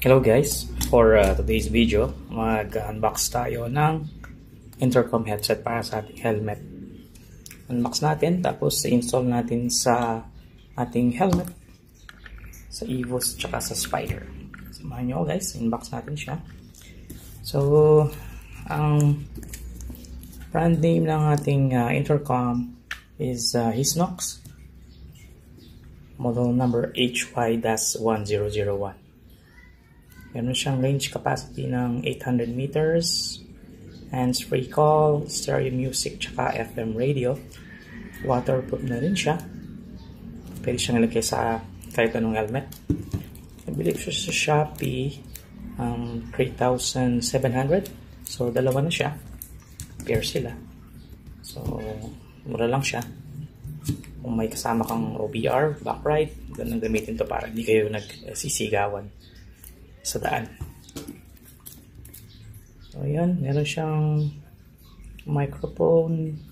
Hello guys, for today's video, mag-unbox tayo ng intercom headset para sa ating helmet. Unbox natin, tapos install natin sa ating helmet, sa EVOS tsaka sa Spider. Samahan nyo guys, unbox natin siya. So, ang brand name ng ating intercom is Hisnox, model number HY-1001. Meron siyang range capacity ng 800 meters, hands-free call, stereo music, tsaka FM radio. Waterproof na rin siya. Pwede siyang ilagay sa kahit anong helmet. Nabili ko siya sa Shopee, 3,700. So, dalawa na siya. Pair sila. So, mura lang siya. Kung may kasama kang OBR, backride, ganun gamitin to para hindi kayo nagsisigawan sa daan. So, ayan. Meron siyang microphone,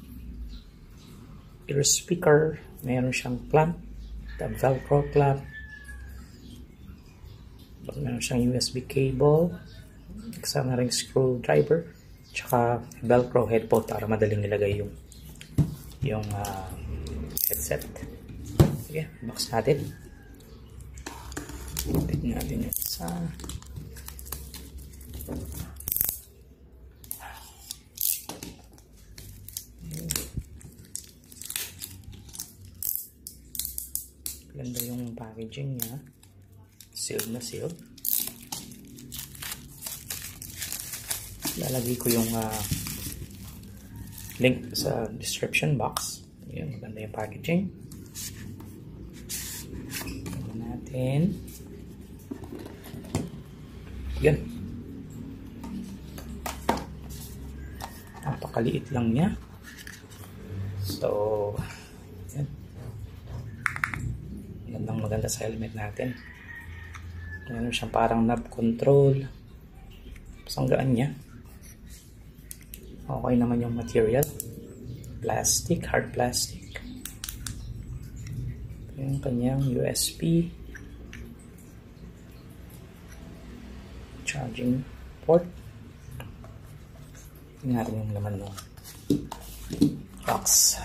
ear speaker, meron siyang clamp, velcro clamp, meron siyang USB cable, kasama ring screwdriver, tsaka velcro headphone para madaling ilagay yung headset. Sige, box natin. Tignan natin yung isa. Ganda yung packaging niya. Sealed na sealed. Lalagay ko yung link sa description box. Ayan, maganda yung packaging. Tignan natin. Yan. Napakaliit lang niya. So, yan. Maganda sa helmet natin. Meron siyang parang knob control. Sanggaan niya. Okay naman yung material. Plastic, hard plastic. Yung kanyang USB. Charging port. Tingnan natin yung laman ng box.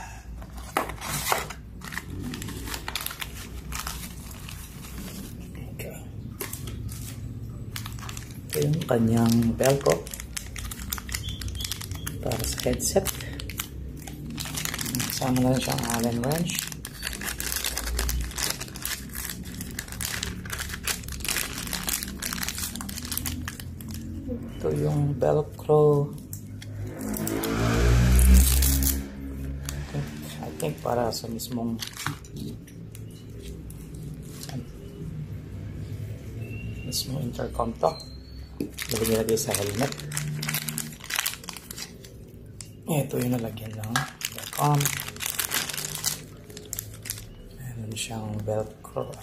Okay. Ito yung kanyang velcro para sa headset. Kasama na rin siyang Allen wrench. Ito yung velcro. I think para sa mismong intercom to. Nilagay sa helmet. Ito yung nalagyan ng intercom. Meron siyang velcro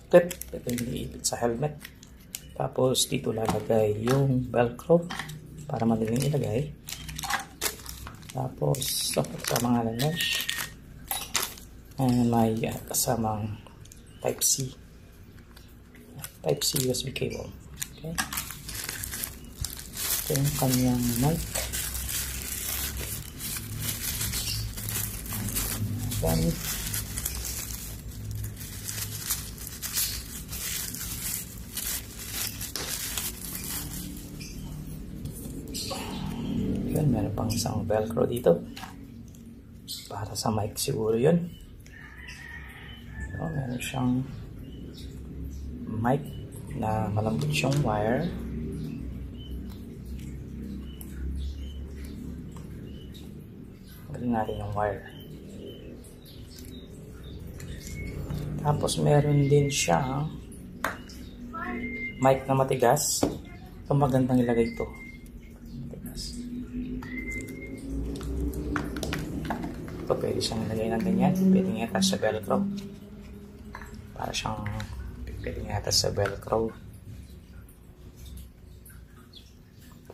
clip. Ito yung iipit sa helmet. Tapos dito lalagay yung velcro para madaling ilagay. Tapos sa mga lanesh. And may kasamang Type-C USB cable. Okay. Ito yung kanyang mic. Yan. Yan, meron pang isang velcro dito. Para sa mic siguro yun. So, meron siyang mic na malambot yung wire. Galing natin yung wire. Tapos meron din siyang mic na matigas. Ito magandang ilagay ito. Matigas. Ito pwede siyang ilagay ng ganyan. Pwede nga attach sa velcro. Para siyang pwede nga attach sa velcro.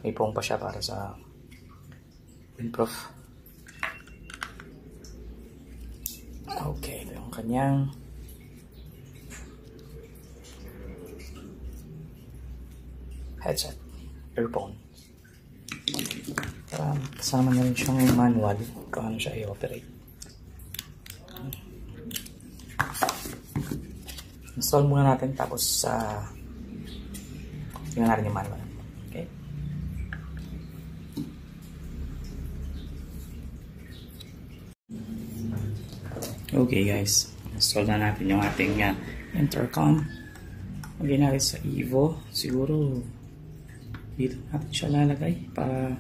May pong pa siya para sa windproof. Okay, ito yung kanyang headset, earphone. Kasama na rin siyang manual kung ano siya i-operate. Install muna natin tapos tingnan natin yung manual. Okay. Okay guys, install na natin yung ating intercom. Lagay natin sa Evo. Siguro dito natin siya lalagay para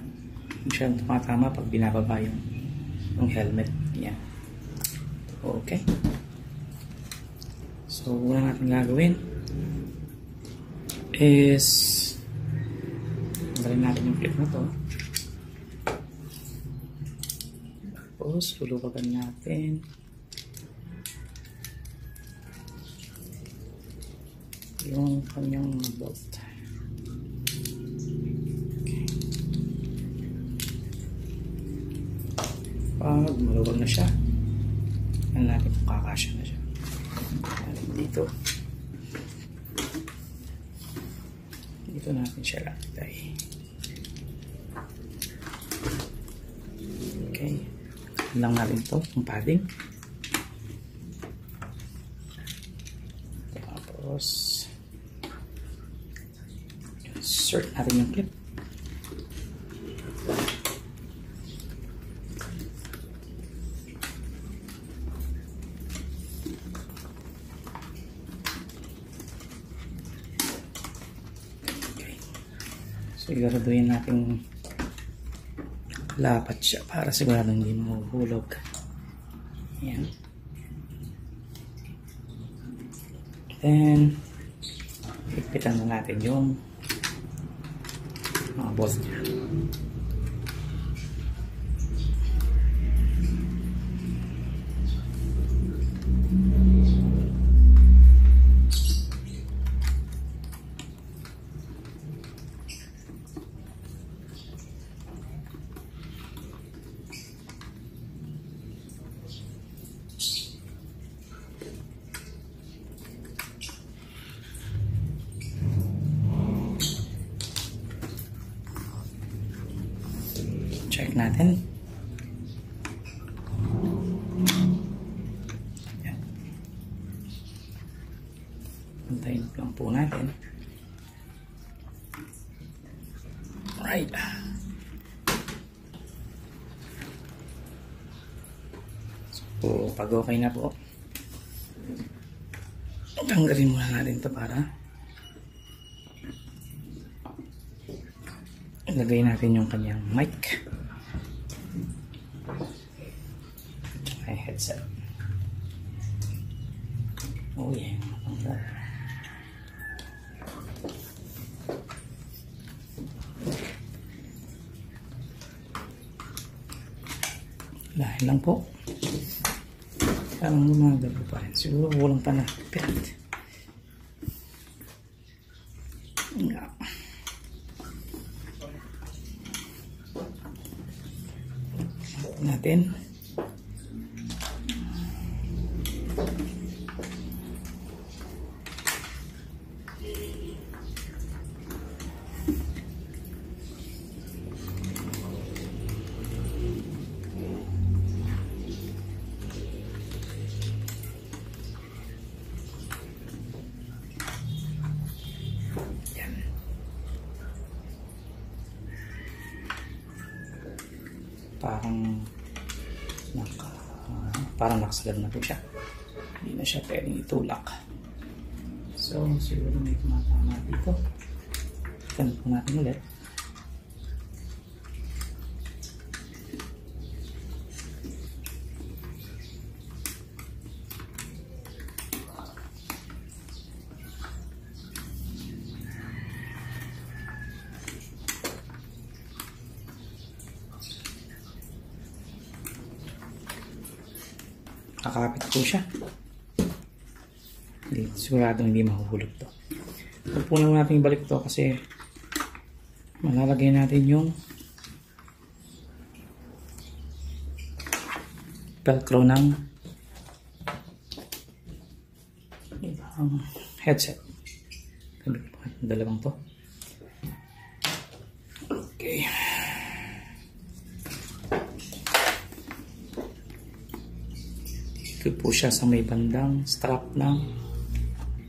hindi siya tumatama pag binababa yung helmet. Yan. Okay. So, una natin gagawin is tanggalin natin yung clip na to. Tapos, luluwagan natin yung kanyang bolt. Okay. Pag maluwag na siya, yan natin kung kakasya na siya. Dito natin siya lagay. Okay, lang natin to yung padding. Tapos insert natin yung clip. Siguraduhin natin lapat siya para sigurado hindi mahuhulog. Ayan. Then, higpitan na natin yung mga bolt niya. Check natin. Yan. Antayin lang po natin. Right. So, pag okay na po, tanggalin muna natin ito para ilagay natin yung kanyang mic. Ay, headset. Oh yeah. Dahil lang po. Parang gumagalo pa rin. Siguro walang panapit. Nga. Natin. Parang nakasagad na po siya. Hindi na siya pwedeng itulak. So, siguro may tumatama dito. Tignan po natin ulit. Kakapit po siya. Siguradong hindi mahuhulog to. Huwag po lang natin ibalik to kasi malalagay natin yung velcro ng headset. Dalawang to. Okay. Ito po siya sa may bandang strap ng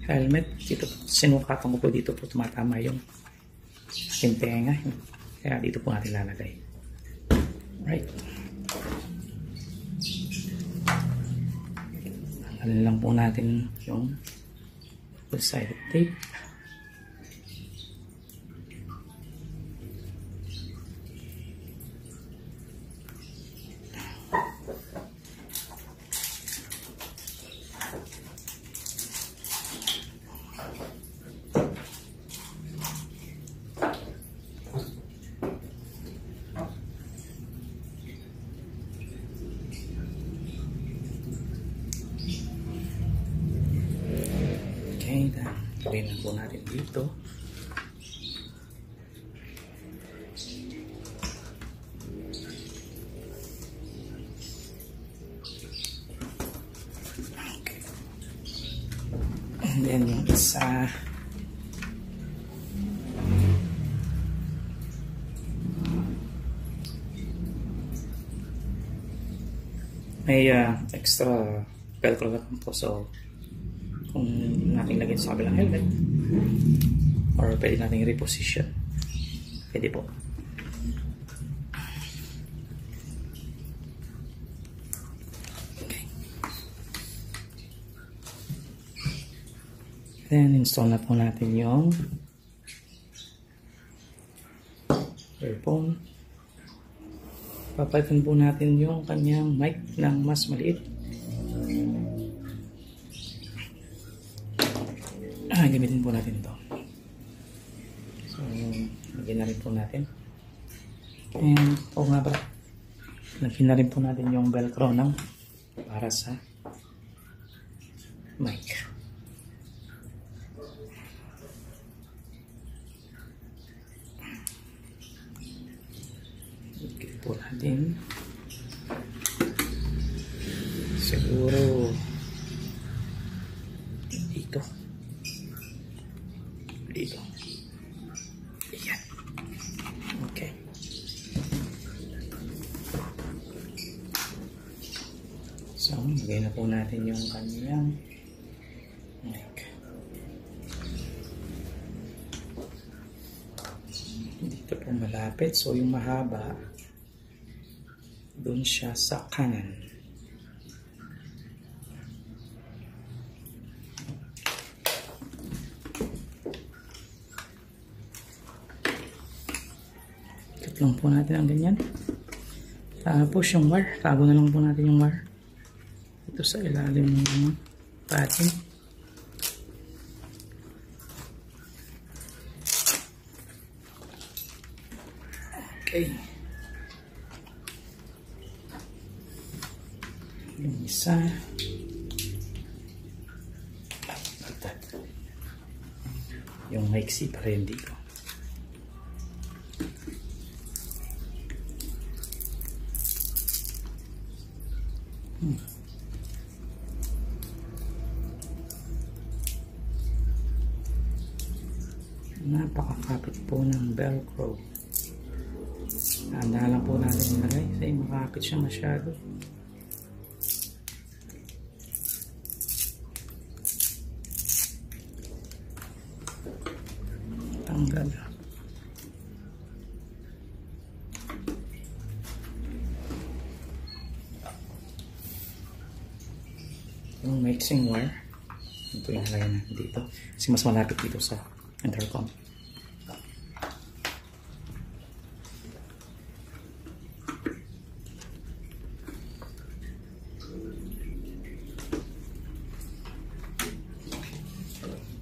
helmet. Dito, sinukatan ko po dito po tumatama yung ating tenga. Kaya dito po natin lalagay. Right. Tanggalin lang po natin yung two-sided tape. Okay, gawin na po natin dito. Okay. And then yung isa, may extra velcro lang po, so kung natin lagyan sa kabilang helmet or pwede natin reposition, pwede po. Okay. Then install na po natin yung earphone. Papalitan po natin yung kanyang mic ng mas maliit. Gamitin po natin ito. So, lagyan na rin po natin. And, nga ba? Lagyan na rin po natin yung velcro ng para sa mic. Lagyan po natin. Siguro dito. Dito. Ayan. Okay. So, lagay na po natin yung kanyang mic. Dito po malapit. So, yung mahaba, doon siya sa kanan. Lang po natin ang ganyan. Tapos yung wire, tago na lang po natin yung wire ito sa ilalim ng padding. Okay, yung isa yung maiksi pa rin dito. Napakakapit po ng velcro. Handa lang po natin ilagay kasi makakapit siya masyado. Tanggal. Yung mixing wire, ito yung halagay natin dito kasi mas malapit dito sa intercom.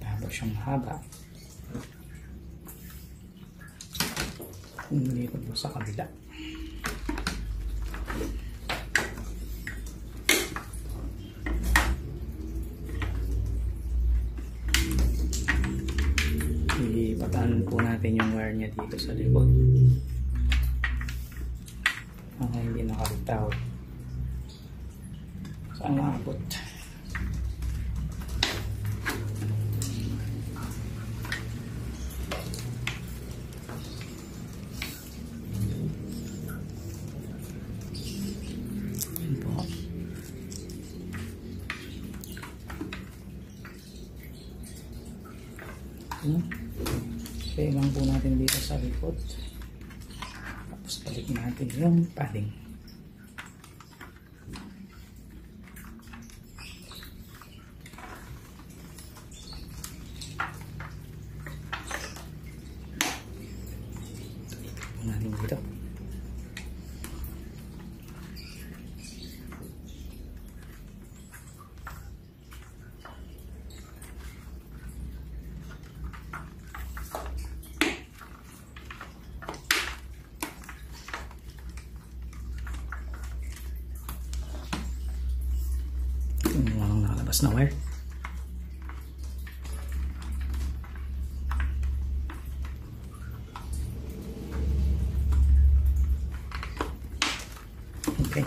Tapos yung haba dito po sa kabila. Ipataan po natin yung wire niya dito sa likod. Hindi nakalitaw. Saan maabot? Kaya lang po natin dito sa likod. Tapos balik natin yung padding. Natin dito. Walang nakalabas na wire. Okay.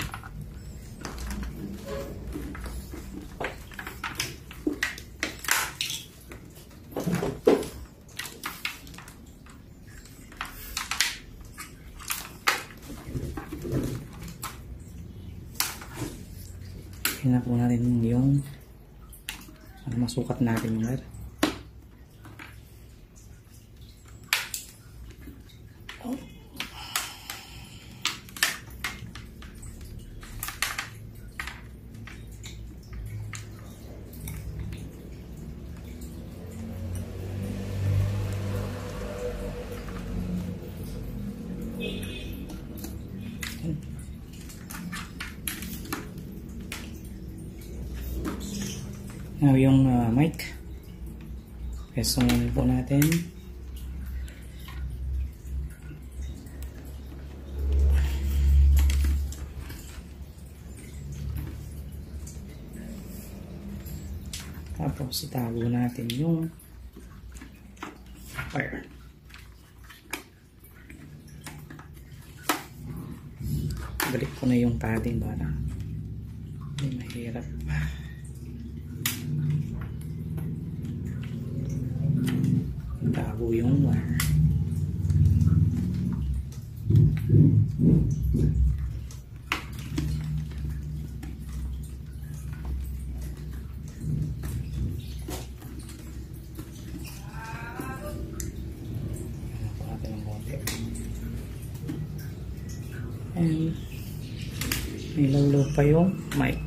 Tingnan po natin yung masukat natin yung wire. Now yung mic, pesungunin po natin. Tapos itago natin yung wire. Balik ko na yung padding para hindi mahirap. Tago yung wire. And may low pa yung mic.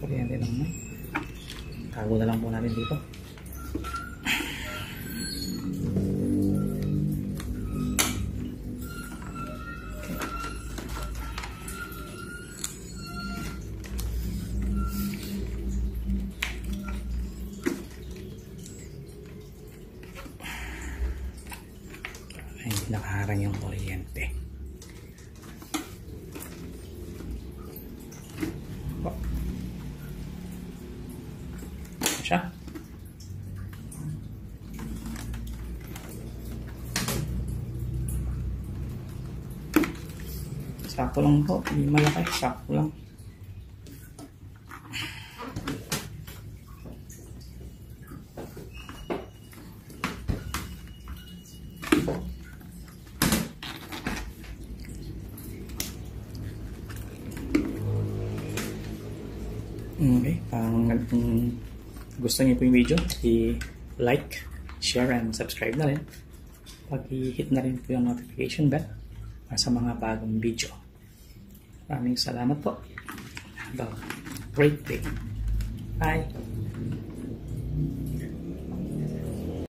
Kuryente lang mic. Tago na lang po natin dito. Ay, nakaharang yung kuryente. Siya. Sakto lang po, hindi malaki, sakto lang. Okay, kung gusto niyo po yung video, i-like, share, and subscribe na rin. Pag-i-hit na rin po yung notification bell para sa mga bagong video. Maraming salamat po. Have a great day. Bye!